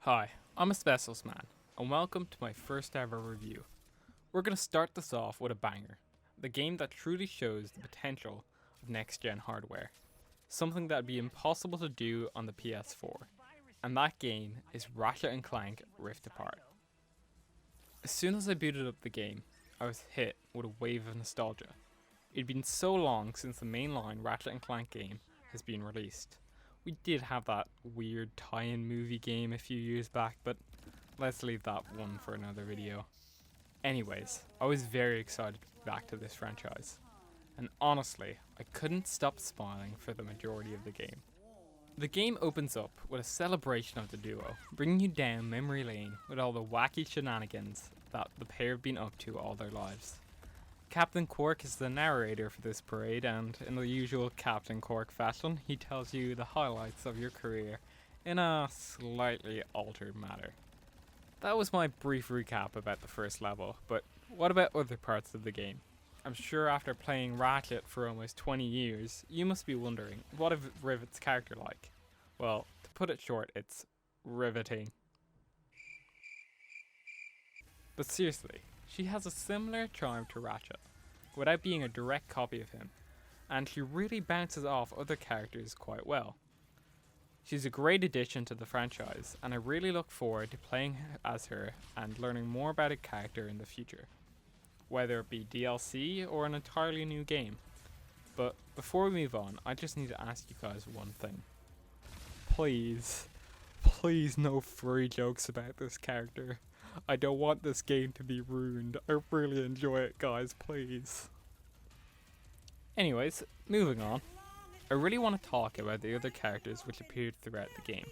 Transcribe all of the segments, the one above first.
Hi, I'm Asbestos Man, and welcome to my first ever review. We're going to start this off with a banger, the game that truly shows the potential of next-gen hardware, something that would be impossible to do on the PS4, and that game is Ratchet and Clank Rift Apart. As soon as I booted up the game, I was hit with a wave of nostalgia. It'd been so long since the mainline Ratchet and Clank game has been released. We did have that weird tie-in movie game a few years back, but let's leave that one for another video. Anyways, I was very excited to be back to this franchise, and honestly, I couldn't stop smiling for the majority of the game. The game opens up with a celebration of the duo, bringing you down memory lane with all the wacky shenanigans that the pair have been up to all their lives. Captain Quark is the narrator for this parade, and in the usual Captain Quark fashion, he tells you the highlights of your career in a slightly altered manner. That was my brief recap about the first level, but what about other parts of the game? I'm sure after playing Ratchet for almost 20 years, you must be wondering, what is Rivet's character like? Well, to put it short, it's riveting. But seriously, she has a similar charm to Ratchet, without being a direct copy of him, and she really bounces off other characters quite well. She's a great addition to the franchise, and I really look forward to playing as her and learning more about her character in the future, whether it be DLC or an entirely new game. But before we move on, I just need to ask you guys one thing. Please no furry jokes about this character. I don't want this game to be ruined. I really enjoy it, guys, please. Anyways, moving on. I really want to talk about the other characters which appeared throughout the game.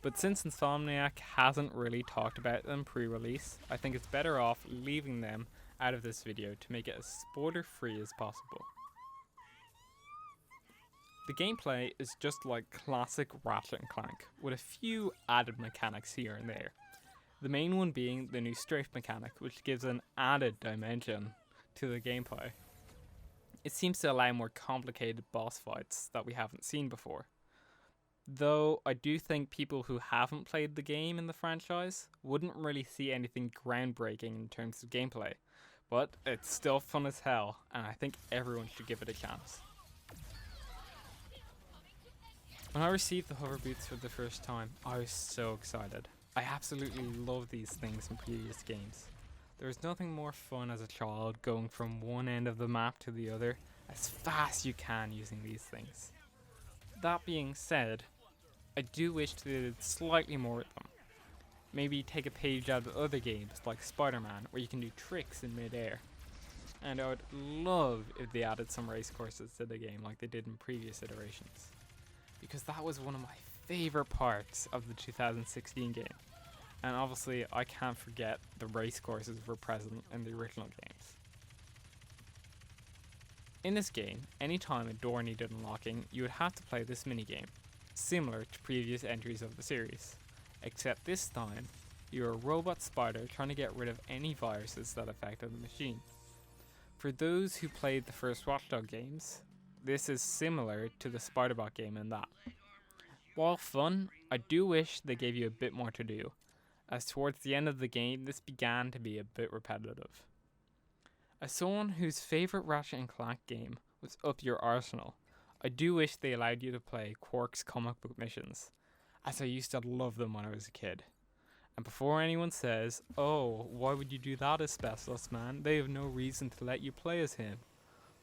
But since Insomniac hasn't really talked about them pre-release, I think it's better off leaving them out of this video to make it as spoiler-free as possible. The gameplay is just like classic Ratchet and Clank, with a few added mechanics here and there. The main one being the new strafe mechanic, which gives an added dimension to the gameplay. It seems to allow more complicated boss fights that we haven't seen before. Though I do think people who haven't played the game in the franchise wouldn't really see anything groundbreaking in terms of gameplay, but it's still fun as hell, and I think everyone should give it a chance. When I received the hover boots for the first time, I was so excited. I absolutely love these things in previous games. There is nothing more fun as a child going from one end of the map to the other as fast as you can using these things. That being said, I do wish they did slightly more with them. Maybe take a page out of other games like Spider-Man where you can do tricks in mid-air. And I would love if they added some race courses to the game like they did in previous iterations, because that was one of my favorite parts of the 2016 game. And obviously I can't forget the race courses were present in the original games. In this game, anytime a door needed unlocking, you would have to play this minigame, similar to previous entries of the series, except this time you're a robot spider trying to get rid of any viruses that affected the machine. For those who played the first Watchdog games, this is similar to the Spider-Bot game in that. While fun, I do wish they gave you a bit more to do, as towards the end of the game this began to be a bit repetitive. As someone whose favourite Ratchet and Clank game was Up Your Arsenal, I do wish they allowed you to play Quark's comic book missions, as I used to love them when I was a kid. And before anyone says, "Oh, why would you do that, Asbestos Man? They have no reason to let you play as him."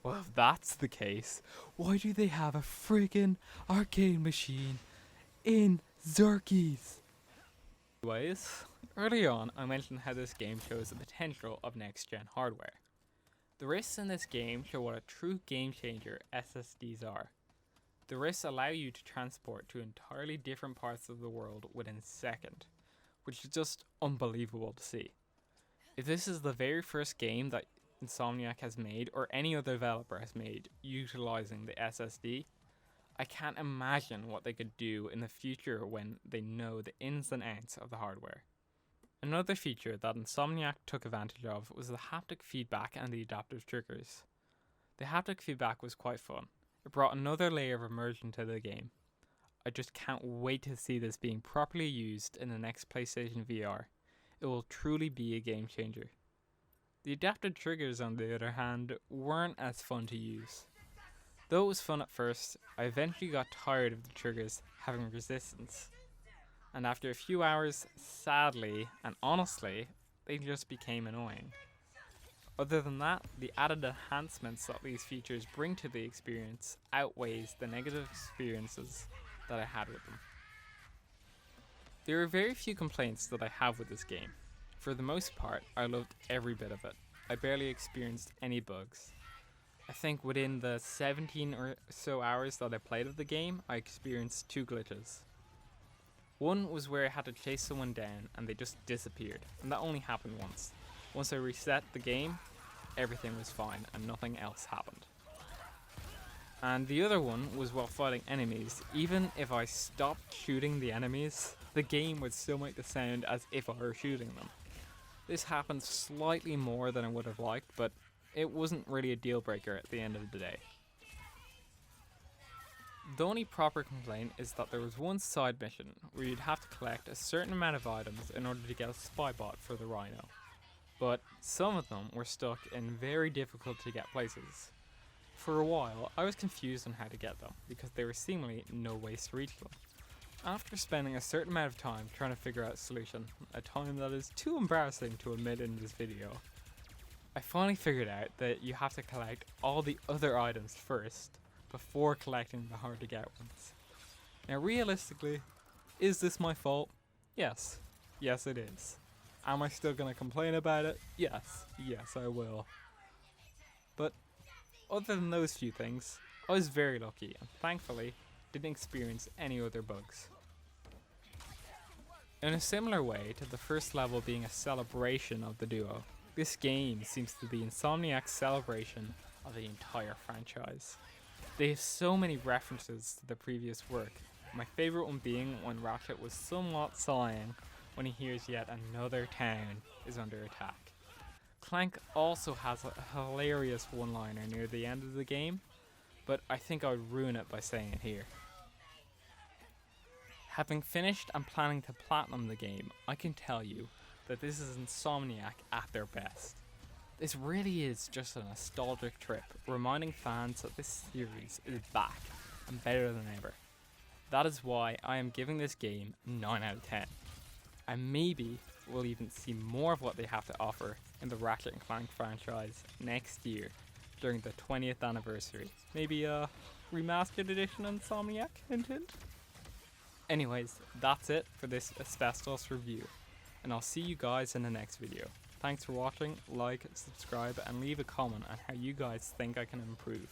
Well, if that's the case, why do they have a friggin' arcade machine in Zerkies? Anyways, early on I mentioned how this game shows the potential of next-gen hardware. The risks in this game show what a true game-changer SSDs are. The risks allow you to transport to entirely different parts of the world within a second, which is just unbelievable to see. If this is the very first game that Insomniac has made, or any other developer has made, utilizing the SSD, I can't imagine what they could do in the future when they know the ins and outs of the hardware. Another feature that Insomniac took advantage of was the haptic feedback and the adaptive triggers. The haptic feedback was quite fun. It brought another layer of immersion to the game. I just can't wait to see this being properly used in the next PlayStation VR. It will truly be a game changer. The adapted triggers, on the other hand, weren't as fun to use. Though it was fun at first, I eventually got tired of the triggers having resistance. And after a few hours, sadly and honestly, they just became annoying. Other than that, the added enhancements that these features bring to the experience outweighs the negative experiences that I had with them. There are very few complaints that I have with this game. For the most part, I loved every bit of it. I barely experienced any bugs. I think within the 17 or so hours that I played of the game, I experienced 2 glitches. One was where I had to chase someone down and they just disappeared, and that only happened once. Once I reset the game, everything was fine and nothing else happened. And the other one was while fighting enemies. Even if I stopped shooting the enemies, the game would still make the sound as if I were shooting them. This happened slightly more than I would have liked, but it wasn't really a deal breaker at the end of the day. The only proper complaint is that there was one side mission where you'd have to collect a certain amount of items in order to get a spy bot for the Rhino. But some of them were stuck in very difficult to get places. For a while, I was confused on how to get them, because there was seemingly no ways to reach them. After spending a certain amount of time trying to figure out a solution, a time that is too embarrassing to admit in this video, I finally figured out that you have to collect all the other items first, before collecting the hard to get ones. Now realistically, is this my fault? Yes. Yes it is. Am I still gonna complain about it? Yes. Yes I will. But other than those few things, I was very lucky and thankfully didn't experience any other bugs. In a similar way to the first level being a celebration of the duo, this game seems to be Insomniac's celebration of the entire franchise. They have so many references to the previous work, my favourite one being when Ratchet was somewhat sighing when he hears yet another town is under attack. Clank also has a hilarious one-liner near the end of the game, but I think I would ruin it by saying it here. Having finished and planning to platinum the game, I can tell you that this is Insomniac at their best. This really is just a nostalgic trip, reminding fans that this series is back and better than ever. That is why I am giving this game 9 out of 10. And maybe we'll even see more of what they have to offer in the Ratchet and Clank franchise next year during the 20th anniversary. Maybe a remastered edition Insomniac, hint hint? Anyways, that's it for this Asbestos review, and I'll see you guys in the next video. Thanks for watching, like, subscribe, and leave a comment on how you guys think I can improve.